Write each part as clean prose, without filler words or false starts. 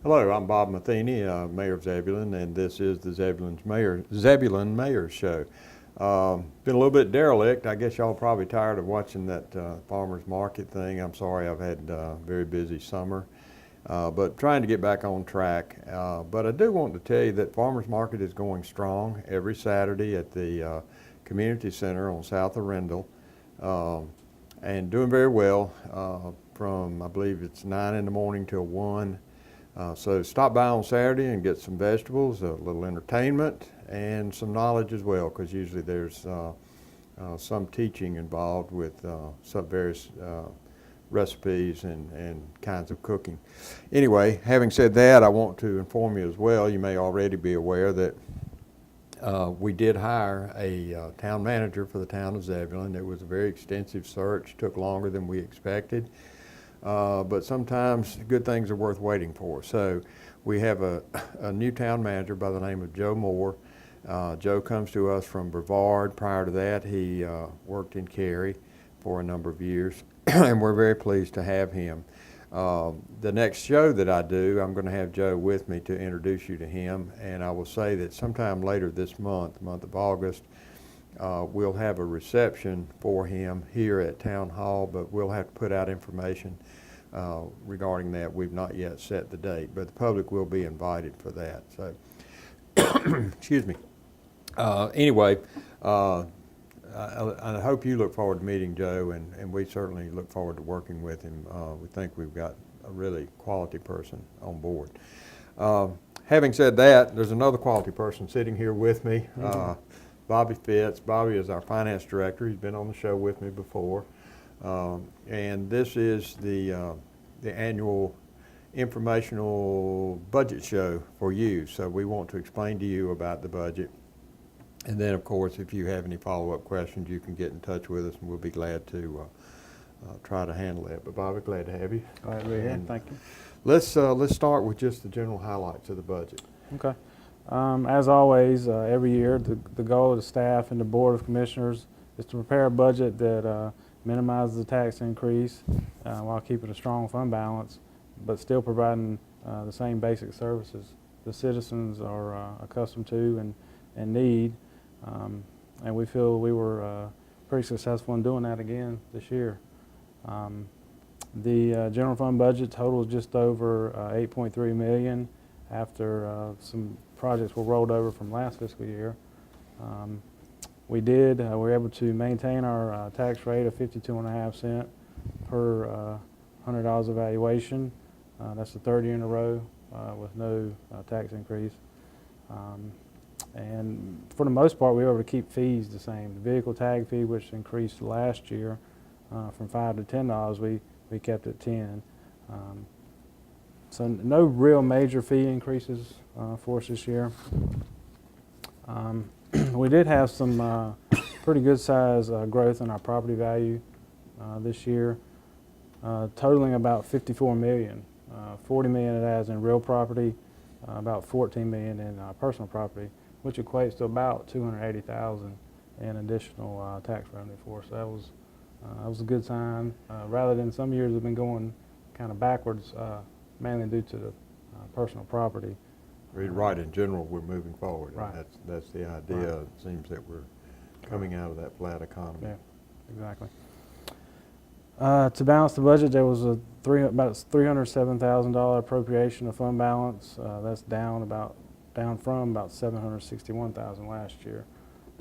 Hello, I'm Bob Matheny, Mayor of Zebulon, and this is the Zebulon Mayor's Show. Been a little bit derelict. I guess y'all are probably tired of watching that farmers market thing. I'm sorry, I've had a very busy summer, but trying to get back on track. But I do want to tell you that farmers market is going strong every Saturday at the community center on South of Rendell, and doing very well from, I believe it's 9 in the morning till 1. So stop by on Saturday and get some vegetables, a little entertainment, and some knowledge as well, because usually there's some teaching involved with some various recipes and kinds of cooking. Anyway, having said that, I want to inform you as well, you may already be aware that we did hire a town manager for the town of Zebulon. It was a very extensive search, took longer than we expected. But sometimes good things are worth waiting for. So we have a new town manager by the name of Joe Moore. Joe comes to us from Brevard. Prior to that, he worked in Cary for a number of years, and we're very pleased to have him. The next show that I do, I'm going to have Joe with me to introduce you to him, and I will say that sometime later this month, the month of August, we'll have a reception for him here at Town Hall, but we'll have to put out information regarding that. We've not yet set the date, but the public will be invited for that. So, excuse me. Anyway, I hope you look forward to meeting Joe, and we certainly look forward to working with him. We think we've got a really quality person on board. Having said that, there's another quality person sitting here with me. Bobby Fitz. Bobby is our finance director. He's been on the show with me before. And this is the annual informational budget show for you. So we want to explain to you about the budget. And then, of course, if you have any follow-up questions, you can get in touch with us, and we'll be glad to try to handle that. But Bobby, glad to have you. Glad to be here. Thank you. Let's start with just the general highlights of the budget. Okay. As always, every year, the goal of the staff and the Board of Commissioners is to prepare a budget that minimizes the tax increase while keeping a strong fund balance, but still providing the same basic services the citizens are accustomed to and need. And we feel we were pretty successful in doing that again this year. The general fund budget totals just over $8.3 million after some projects were rolled over from last fiscal year. We were able to maintain our tax rate of 52.5 cents per $100 of valuation. That's the third year in a row with no tax increase. And for the most part, we were able to keep fees the same. The vehicle tag fee, which increased last year from $5 to $10, we kept at 10. So no real major fee increases for us this year. We did have some pretty good size growth in our property value this year, totaling about $54 million. $40 million of that is in real property, about $14 million in personal property, which equates to about $280,000 in additional tax revenue for us. So that was a good sign, rather than some years have been going kind of backwards, mainly due to the personal property. Right, in general, we're moving forward. Right. That's the idea. Right. It seems that we're coming out of that flat economy. Yeah, exactly. To balance the budget, there was about $307,000 appropriation of fund balance. That's down from about $761,000 last year.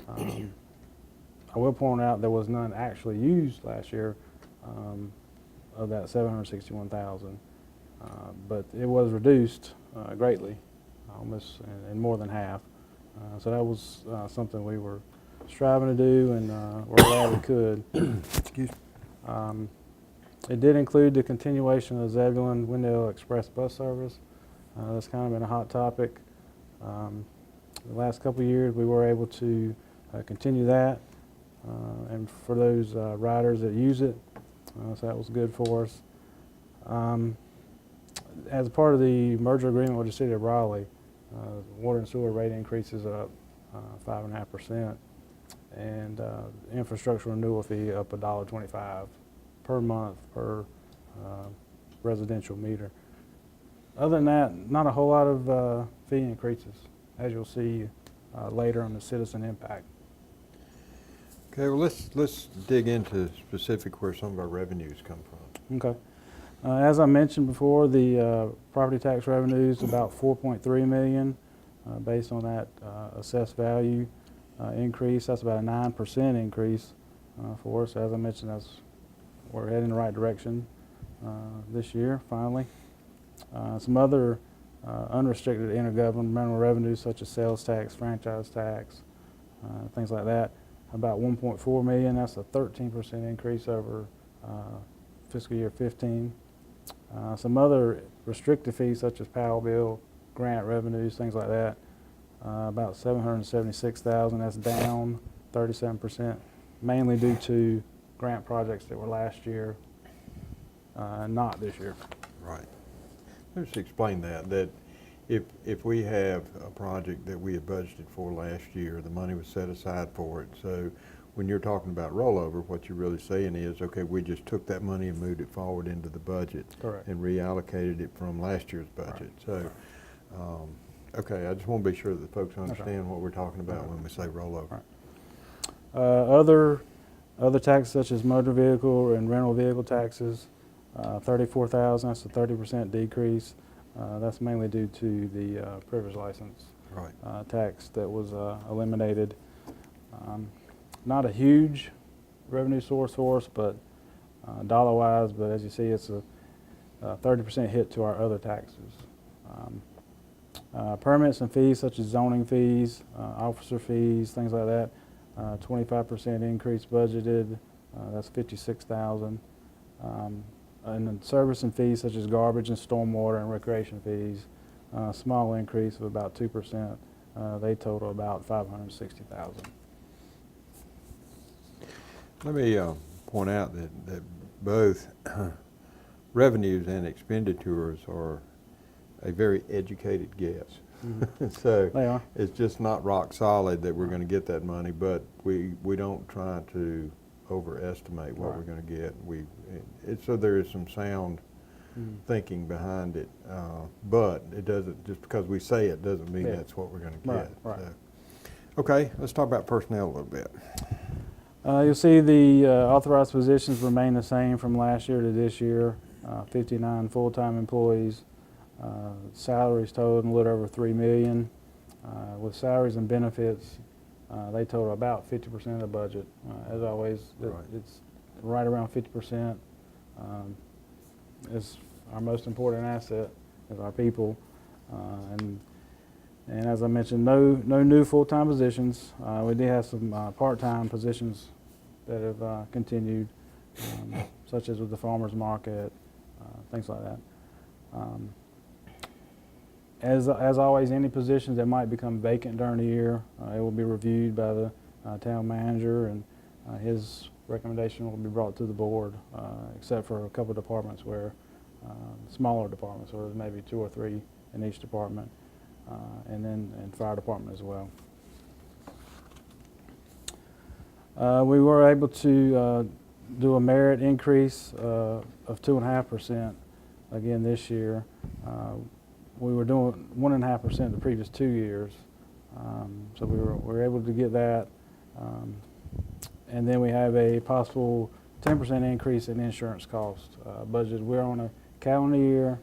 I will point out there was none actually used last year of that $761,000, but it was reduced greatly, almost in more than half. So that was something we were striving to do, and we're glad we could. Excuse me. It did include the continuation of Zebulon Wendell Express bus service. That's kind of been a hot topic. The last couple of years, we were able to continue that, and for those riders that use it, so that was good for us. As part of the merger agreement with the City of Raleigh, water and sewer rate increases up 5.5%, and infrastructure renewal fee up $1.25 per month per residential meter. Other than that, not a whole lot of fee increases, as you'll see later on the citizen impact. Okay, well, let's dig into specific where some of our revenues come from. Okay. As I mentioned before, the property tax revenue is about 4.3 million based on that assessed value increase. That's about a 9% increase for us. As I mentioned, we're heading in the right direction this year, finally. Some other unrestricted intergovernmental revenues such as sales tax, franchise tax, things like that. About 1.4 million, that's a 13% increase over fiscal year 15. Some other restricted fees such as Powell bill, grant revenues, things like that. About 776,000, that's down 37%, mainly due to grant projects that were last year, not this year. Right. Let's explain that if we have a project that we had budgeted for last year, the money was set aside for it. So when you're talking about rollover, what you're really saying is, okay, we just took that money and moved it forward into the budget. Correct. And reallocated it from last year's budget. Right. So, okay, I just want to be sure that folks understand what we're talking about when we say rollover. Right. Other taxes such as motor vehicle and rental vehicle taxes, 34,000, that's a 30% decrease. That's mainly due to the privilege license tax that was eliminated. Not a huge revenue source for us, but dollar-wise, but as you see, it's a 30% hit to our other taxes. Permits and fees such as zoning fees, officer fees, things like that, 25% increase budgeted, that's 56,000. And then service and fees such as garbage and stormwater and recreation fees, small increase of about 2%. They total about 560,000. Let me point out that both revenues and expenditures are a very educated guess. Mm-hmm. So they are. It's just not rock solid that we're going to get that money, but we don't try to overestimate what we're going to get. So there is some sound thinking behind it, but it doesn't, just because we say it doesn't mean that's what we're going to get. Right. So, okay, let's talk about personnel a little bit. You'll see the authorized positions remain the same from last year to this year, 59 full-time employees. Salaries totaling a little over $3 million. With salaries and benefits, they total about 50% of the budget. As always, it's right around 50%. It's our most important asset is our people. And as I mentioned, no new full-time positions. We did have some part-time positions that have continued, such as with the farmers market, things like that. As always, any positions that might become vacant during the year, it will be reviewed by the town manager, and his recommendation will be brought to the board, except for a couple of departments where, smaller departments, where there's maybe 2 or 3 in each department, and fire department as well. We were able to do a merit increase of 2.5% again this year. We were doing 1.5% the previous 2 years, so we were able to get that. And then we have a possible 10% increase in insurance costs budgeted. We're on a calendar year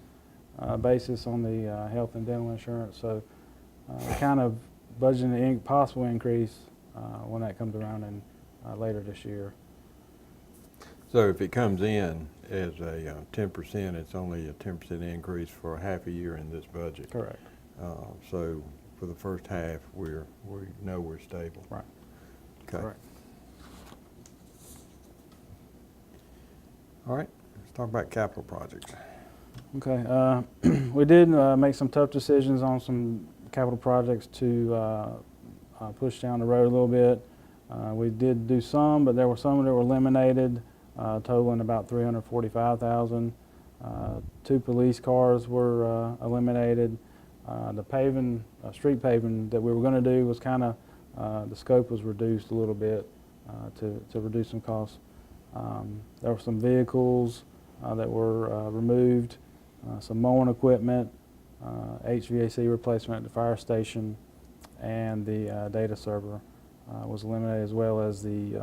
basis on the health and dental insurance, so kind of budgeting the possible increase when that comes around in later this year. So if it comes in as a 10%, it's only a 10% increase for half a year in this budget. Correct. So for the first half, we know we're stable. Right. Okay. Correct. All right. Let's talk about capital projects. Okay. We did make some tough decisions on some capital projects to push down the road a little bit. We did do some, but there were some that were eliminated, totaling about $345,000. 2 police cars were eliminated. The paving, street paving that we were going to do was kind of, the scope was reduced a little bit to reduce some costs. There were some vehicles that were removed, some mowing equipment, HVAC replacement at the fire station, and the data server was eliminated, as well as the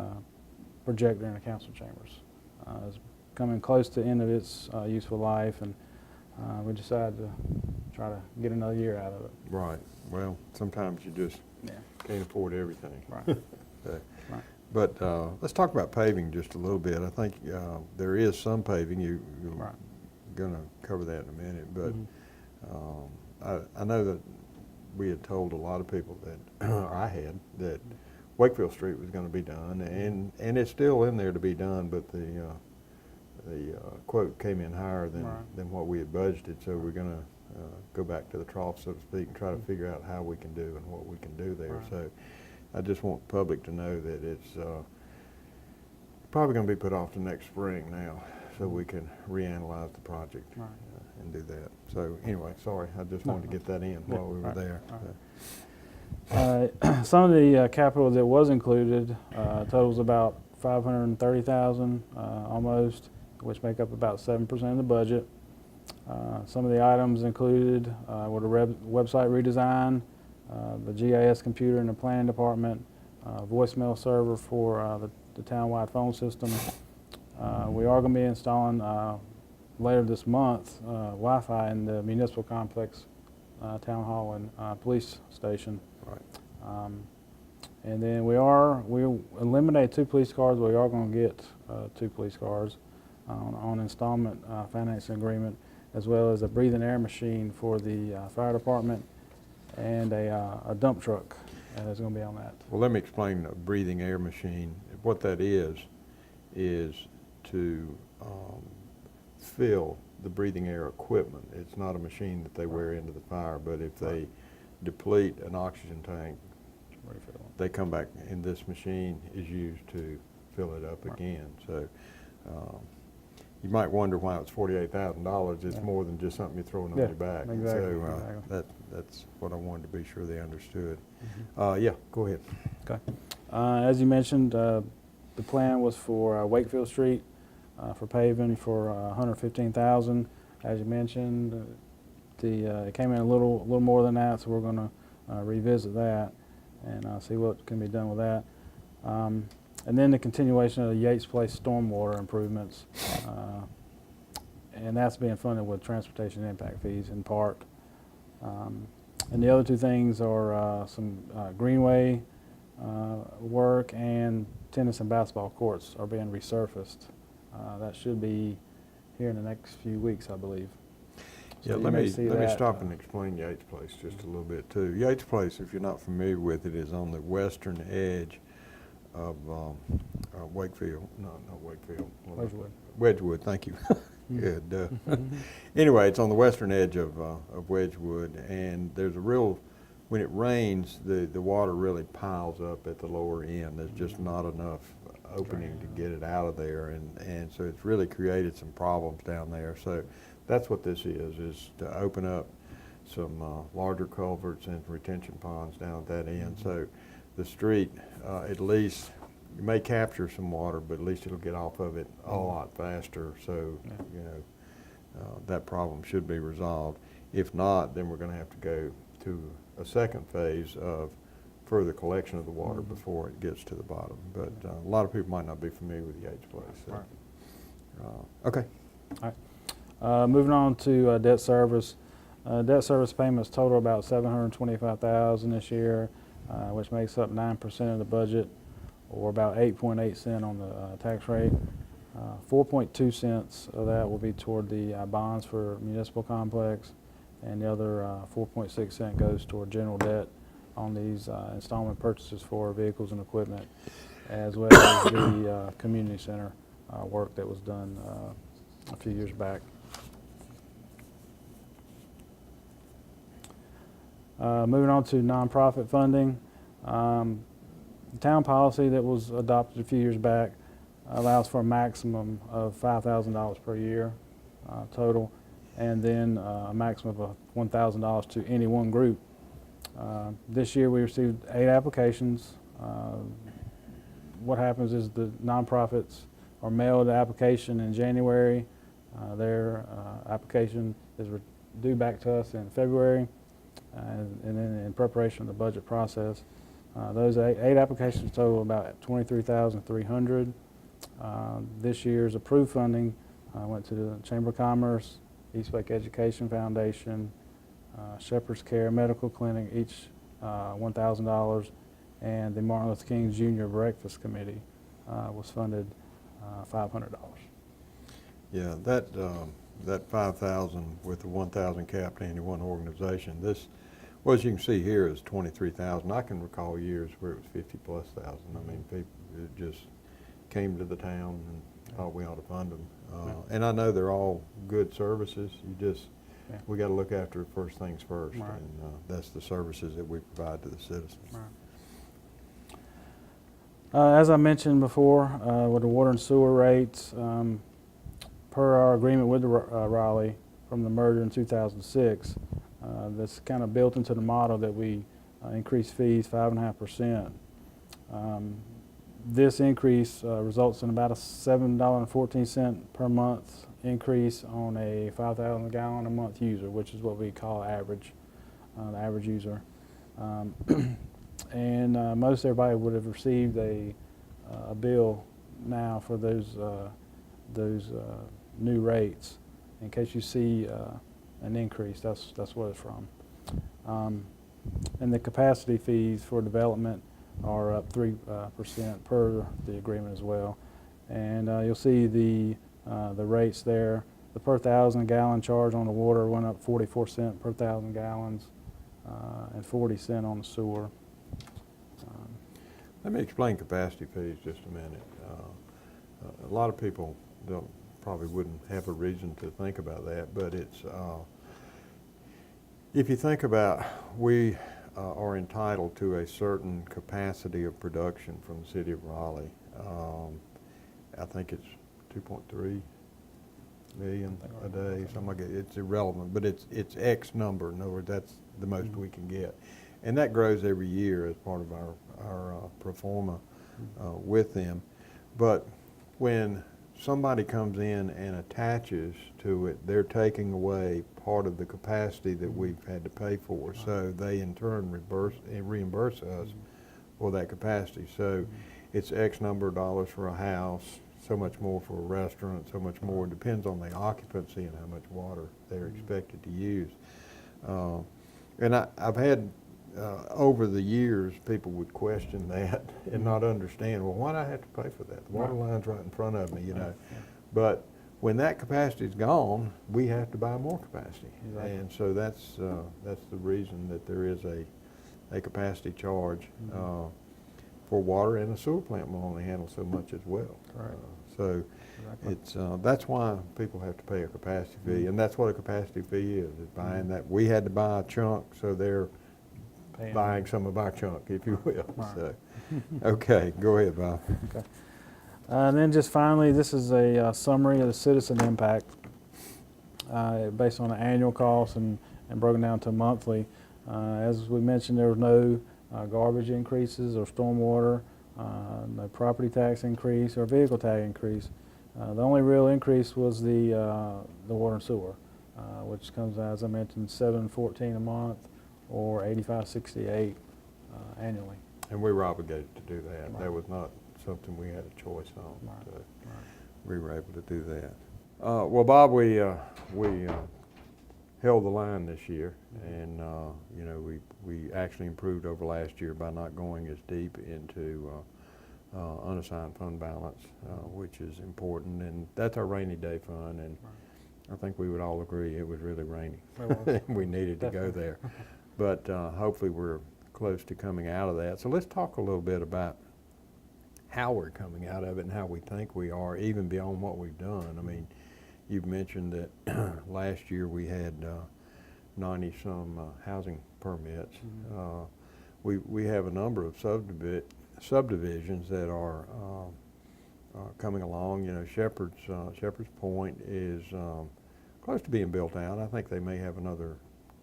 projector in the council chambers. It's coming close to the end of its useful life, and we decided to try to get another year out of it. Right. Well, sometimes you just Yeah. can't afford everything. Right. So, Right. but let's talk about paving just a little bit. I think there is some paving. You're Right. going to cover that in a minute. But Mhm. I know that we had told a lot of people that, or I had, that Wakefield Street was going to be done, and it's still in there to be done, but the quote came in higher than what we had budgeted, so we're going to go back to the trough, so to speak, and try to figure out how we can do and what we can do there. Right. So I just want the public to know that it's probably going to be put off to next spring now, so we can reanalyze the project Right. and do that. So anyway, sorry, I just wanted to get that in while we were Right. there. Some of the capital that was included totals about $530,000 almost, which make up about 7% of the budget. Some of the items included were the website redesign, the GIS computer in the planning department, voicemail server for the town-wide phone system. We are going to be installing later this month Wi-Fi in the municipal complex, town hall, and police station. Right. And then we eliminated 2 police cars. We are going to get 2 police cars on installment financing agreement, as well as a breathing air machine for the fire department, and a dump truck is going to be on that. Well, let me explain the breathing air machine. What that is to fill the breathing air equipment. It's not a machine that they wear into the fire, but if they deplete an oxygen tank, Refill. they come back, and this machine is used to fill it up again. So you might wonder why it's $48,000. It's more than just something you're throwing on your back. Exactly. So Exactly. that's what I wanted to be sure they understood. Mhm. Yeah, go ahead. Okay. As you mentioned, the plan was for Wakefield Street for paving for $115,000. As you mentioned, it came in a little more than that, so we're going to revisit that and see what can be done with that. And then the continuation of the Yates Place stormwater improvements, and that's being funded with transportation impact fees in part. And the other 2 things are some greenway work, and tennis and basketball courts are being resurfaced. That should be here in the next few weeks, I believe. So Yeah, you let may me see let me that, stop and explain Yates Place just a little bit too. Yates Place, if you're not familiar with it, is on the western edge of Wakefield. No, not Wakefield. Wedgwood. Wedgwood. Thank you. Good. Anyway, it's on the western edge of Wedgwood, and there's when it rains, the water really piles up at the lower end. There's just not enough opening to get it out of there, and so it's really created some problems down there. So that's what this is to open up some larger culverts and retention ponds down at that end. So the street, at least, you may capture some water, but at least it'll get off of it a lot faster. So, you know, that problem should be resolved. If not, then we're going to have to go to a second phase of further collection of the water before it gets to the bottom. But a lot of people might not be familiar with Yates Place. So. Right. Okay. All right. Moving on to debt service. Debt service payments total about $725,000 this year, which makes up 9% of the budget, or about 8.8 cents on the tax rate. 4.2 cents of that will be toward the bonds for municipal complex, and the other 4.6 cents goes toward general debt on these installment purchases for vehicles and equipment, as well as the community center work that was done a few years back. Moving on to nonprofit funding. The town policy that was adopted a few years back allows for a maximum of $5,000 per year total, and then a maximum of $1,000 to any one group. This year we received 8 applications. What happens is the nonprofits are mailed the application in January. Their application is due back to us in February, and then in preparation of the budget process. Those eight applications total about 23,300. This year's approved funding went to the Chamber of Commerce, East Wake Education Foundation, Shepherd's Care Medical Clinic, each $1,000, and the Martin Luther King Jr. Breakfast Committee was funded $500. Yeah, that 5,000 with the 1,000 cap to any one organization. This, well, as you can see here, is 23,000. I can recall years where it was 50+ thousand. I mean, people it just came to the town and thought we ought to fund them. And I know they're all good services. We got to look after first things first, Right. and that's the services that we provide to the citizens. Right. As I mentioned before, with the water and sewer rates, per our agreement with Raleigh from the merger in 2006, that's kind of built into the model that we increase fees 5.5%. This increase results in about a $7.14 per month increase on a 5,000 gallon a month user, which is what we call average, the average user. And most everybody would have received a bill now for those new rates. In case you see an increase, that's what it's from. And the capacity fees for development are up 3% per the agreement as well. And you'll see the rates there. The per 1,000 gallon charge on the water went up 44 cents per 1,000 gallons and 40 cents on the sewer. Let me explain capacity fees just a minute. A lot of people probably wouldn't have a reason to think about that, but it's if you think about, we are entitled to a certain capacity of production from the city of Raleigh. I think it's 2.3 million a day, something like that. It's irrelevant, but it's X number. In other words, that's the most we can get. And that grows every year as part of our pro forma with them. But when somebody comes in and attaches to it, they're taking away part of the capacity that we've had to pay for. So they in turn reimburse us for that capacity. So it's X number of dollars for a house, so much more for a restaurant, so much more. It depends on the occupancy and how much water they're expected to use. And I've had over the years, people would question that and not understand, well, why do I have to pay for that? The water line's right in front of me, you know. But when that capacity is gone, we have to buy more capacity. Exactly. And so that's the reason that there is a capacity charge for water, and a sewer plant will only handle so much as well. Right. So exactly. It's that's why people have to pay a capacity fee, and that's what a capacity fee is buying that. We had to buy a chunk, so they're buying some of our chunk, if you will. Right. So, okay, go ahead, Bob. Okay. And then just finally, this is a summary of the citizen impact based on the annual costs and broken down to monthly. As we mentioned, there was no garbage increases or stormwater, no property tax increase or vehicle tag increase. The only real increase was the water and sewer, which comes out, as I mentioned, $7.14 a month or $85.68 annually. And we were obligated to do that. Right. That was not something we had a choice on. Right. So right. We were able to do that. Well, Bob, we held the line this year, and you know, we actually improved over last year by not going as deep into unassigned fund balance, which is important, and that's our rainy day fund. And I think we would all agree it was really rainy. We needed to go there. But hopefully we're close to coming out of that. So let's talk a little bit about how we're coming out of it and how we think we are, even beyond what we've done. I mean, you've mentioned that last year we had 90-some housing permits. We have a number of subdivisions that are coming along. You know, Shepherd's Point is close to being built out. I think they may have another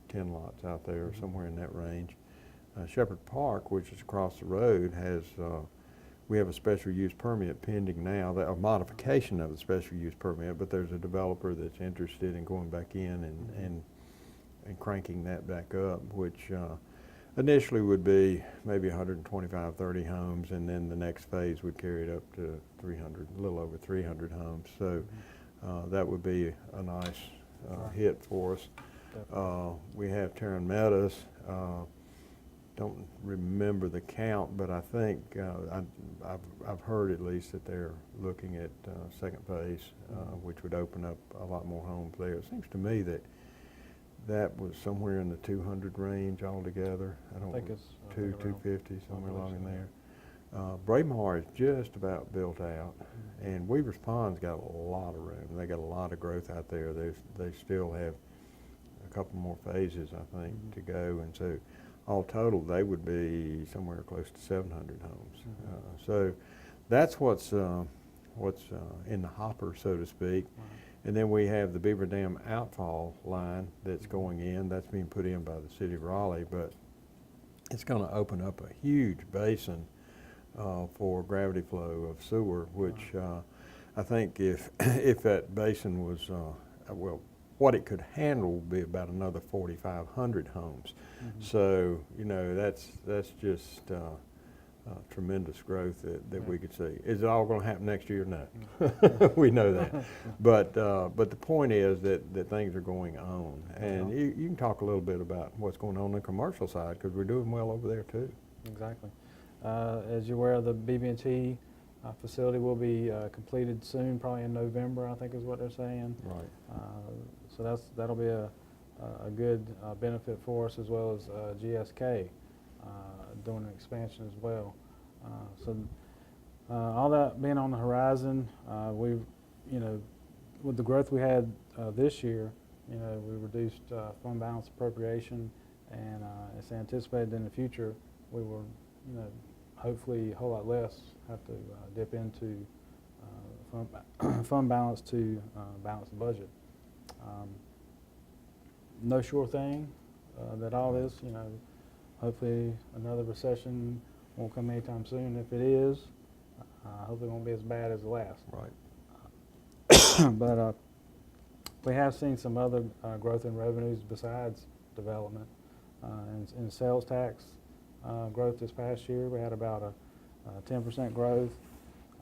10 lots out there, somewhere in that range. Shepherd Park, which is across the road, has we have a special use permit pending now, a modification of the special use permit, but there's a developer that's interested in going back in and and cranking that back up, which initially would be maybe 125, 30 homes, and then the next phase would carry it up to 300, a little over 300 homes. So that would be a nice hit for us. We have Terran Meadows. Don't remember the count, but I think I've heard at least that they're looking at second phase, which would open up a lot more homes there. It seems to me that that was somewhere in the 200 range altogether. I think it's 250, somewhere along in there. Braemar is just about built out, and Weaver's Pond's got a lot of room. They got a lot of growth out there. They still have a couple more phases, I think, to go, and so all total they would be somewhere close to 700 homes. So that's what's in the hopper, so to speak. And then we have the Beaver Dam outfall line that's going in. That's being put in by the city of Raleigh, but it's going to open up a huge basin for gravity flow of sewer, which I think if that basin was, well, what it could handle would be about another 4,500 homes. So, you know, that's just tremendous growth that we could see. Is it all going to happen next year? No. We know that. But the point is that things are going on. And you can talk a little bit about what's going on the commercial side, because we're doing well over there too. Exactly. As you're aware, the BB&T facility will be completed soon, probably in November, I think is what they're saying. Right. So that'll be a good benefit for us, as well as GSK doing an expansion as well. So all that being on the horizon, we've, you know, with the growth we had this year, you know, we reduced fund balance appropriation, and it's anticipated in the future we will, you know, hopefully a whole lot less have to dip into fund balance to balance the budget. No sure thing that all this, you know, hopefully another recession won't come anytime soon. If it is, hopefully it won't be as bad as the last. Right. But we have seen some other growth in revenues besides development. In sales tax growth this past year, we had about a 10% growth.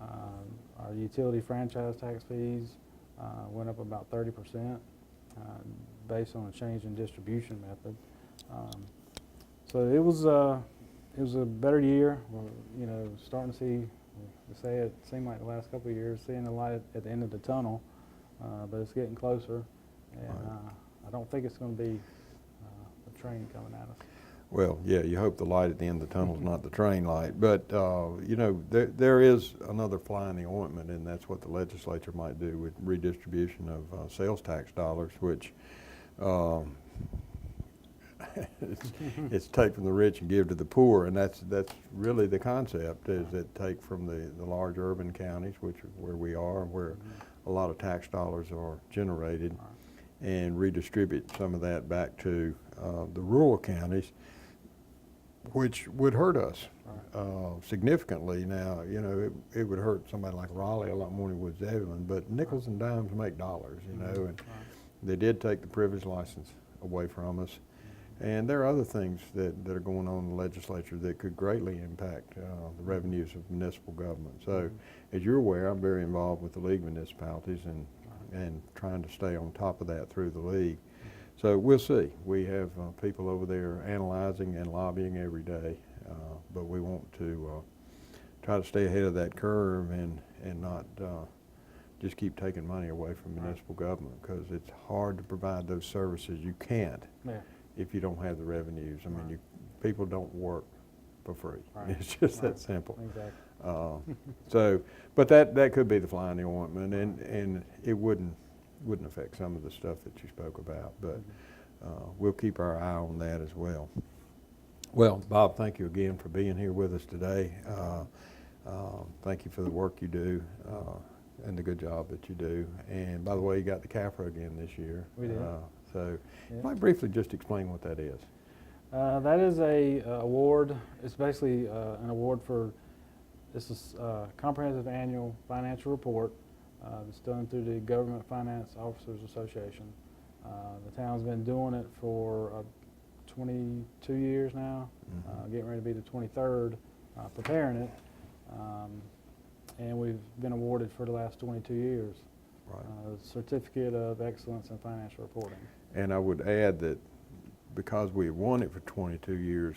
Our utility franchise tax fees went up about 30%, based on a change in distribution method. So it was a better year. We're, you know, starting to see, to say it seemed like the last couple of years, seeing the light at the end of the tunnel, but it's getting closer, and I don't think it's going to be a train coming at us. Well, yeah, you hope the light at the end of the tunnel is not the train light, but you know, there is another fly in the ointment, and that's what the legislature might do with redistribution of sales tax dollars, which it's take from the rich and give to the poor, and that's really the concept, is that take from the large urban counties, which is where we are, where a lot of tax dollars are generated, and redistribute some of that back to the rural counties, which would hurt us significantly. Now, you know, it would hurt somebody like Raleigh a lot more than it would Zebulon, but nickels and dimes make dollars, you know, and they did take the privilege license away from us. And there are other things that are going on in the legislature that could greatly impact the revenues of municipal government. So, as you're aware, I'm very involved with the League of Municipalities and trying to stay on top of that through the League. So we'll see. We have people over there analyzing and lobbying every day, but we want to try to stay ahead of that curve and not just keep taking money away from municipal government, because it's hard to provide those services. You can't if you don't have the revenues. I mean, people don't work for free. It's just that simple. Exactly. So, but that could be the fly in the ointment, and it wouldn't affect some of the stuff that you spoke about, but we'll keep our eye on that as well. Well, Bob, thank you again for being here with us today. Thank you for the work you do and the good job that you do. And by the way, you got the CAFRA again this year. We did. So you might briefly just explain what that is. That is a award. It's basically an award for, this is comprehensive annual financial report. It's done through the Government Finance Officers Association. The town's been doing it for 22 years now, getting ready to be the 23rd, preparing it, and we've been awarded for the last 22 years. Right. Certificate of Excellence in Financial Reporting. And I would add that because we've won it for 22 years,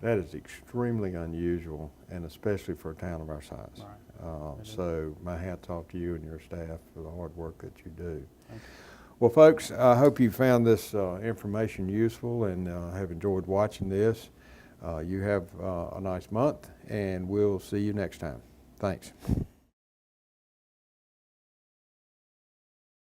that is extremely unusual, and especially for a town of our size. Right. So my hat's off to you and your staff for the hard work that you do. Thank you. Well, folks, I hope you found this information useful and have enjoyed watching this. You have a nice month, and we'll see you next time. Thanks.